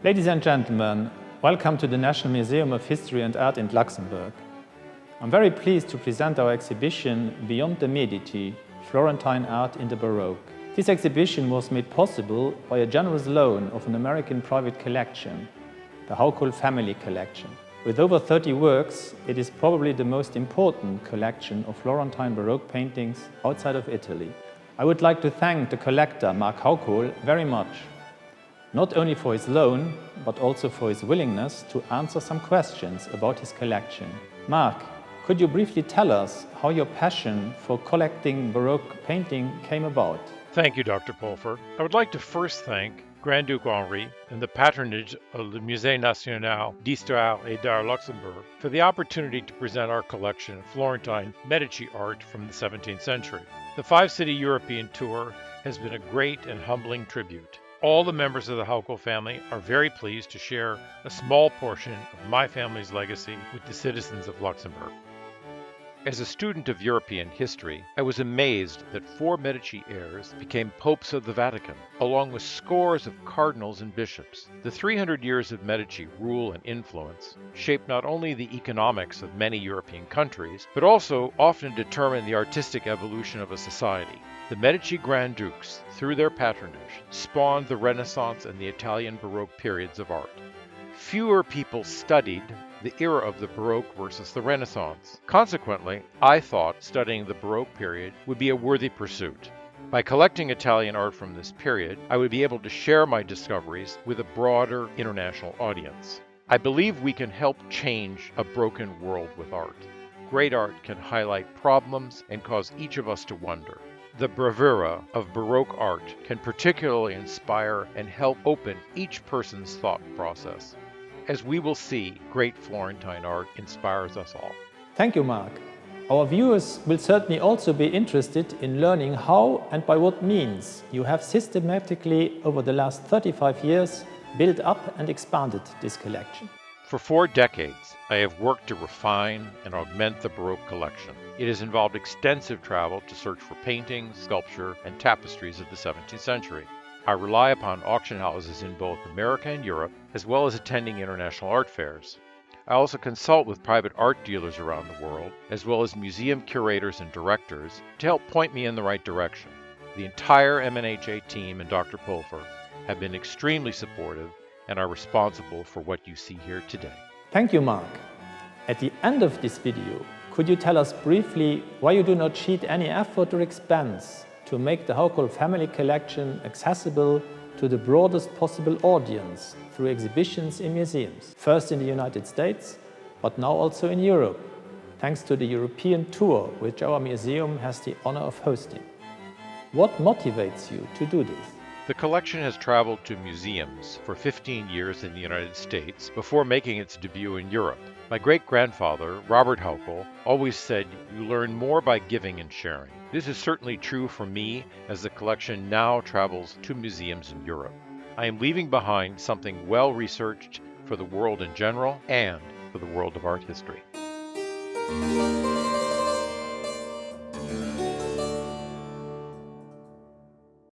Ladies and gentlemen, welcome to the National Museum of History and Art in Luxembourg. I'm very pleased to present our exhibition Beyond the Medici, Florentine Art in the Baroque. This exhibition was made possible by a generous loan of an American private collection, the Haukohl family collection. With over 30 works, it is probably the most important collection of Florentine Baroque paintings outside of Italy. I would like to thank the collector, Mark Haukohl, very much. Not only for his loan, but also for his willingness to answer some questions about his collection. Mark, could you briefly tell us how your passion for collecting Baroque painting came about? Thank you, Dr. Pulfer. I would like to first thank Grand Duke Henri and the patronage of the Musée National d'Histoire et d'Art Luxembourg for the opportunity to present our collection of Florentine Medici art from the 17th century. The 5-city European tour has been a great and humbling tribute. All the members of the Haukohl family are very pleased to share a small portion of my family's legacy with the citizens of Luxembourg. As a student of European history, I was amazed that 4 Medici heirs became popes of the Vatican, along with scores of cardinals and bishops. The 300 years of Medici rule and influence shaped not only the economics of many European countries, but also often determined the artistic evolution of a society. The Medici Grand Dukes, through their patronage, spawned the Renaissance and the Italian Baroque periods of art. Fewer people studied the era of the Baroque versus the Renaissance. Consequently, I thought studying the Baroque period would be a worthy pursuit. By collecting Italian art from this period, I would be able to share my discoveries with a broader international audience. I believe we can help change a broken world with art. Great art can highlight problems and cause each of us to wonder. The bravura of Baroque art can particularly inspire and help open each person's thought process. As we will see, great Florentine art inspires us all. Thank you, Mark. Our viewers will certainly also be interested in learning how and by what means you have systematically, over the last 35 years, built up and expanded this collection. For 4 decades, I have worked to refine and augment the Baroque collection. It has involved extensive travel to search for paintings, sculpture, and tapestries of the 17th century. I rely upon auction houses in both America and Europe, as well as attending international art fairs. I also consult with private art dealers around the world, as well as museum curators and directors, to help point me in the right direction. The entire MNHA team and Dr. Pulfer have been extremely supportive and are responsible for what you see here today. Thank you, Mark. At the end of this video, could you tell us briefly why you do not cheat any effort or expense to make the Haukohl family collection accessible to the broadest possible audience through exhibitions in museums, first in the United States, but now also in Europe, thanks to the European tour which our museum has the honor of hosting. What motivates you to do this? The collection has traveled to museums for 15 years in the United States before making its debut in Europe. My great-grandfather, Robert Haukohl, always said, "You learn more by giving and sharing." This is certainly true for me as the collection now travels to museums in Europe. I am leaving behind something well-researched for the world in general and for the world of art history.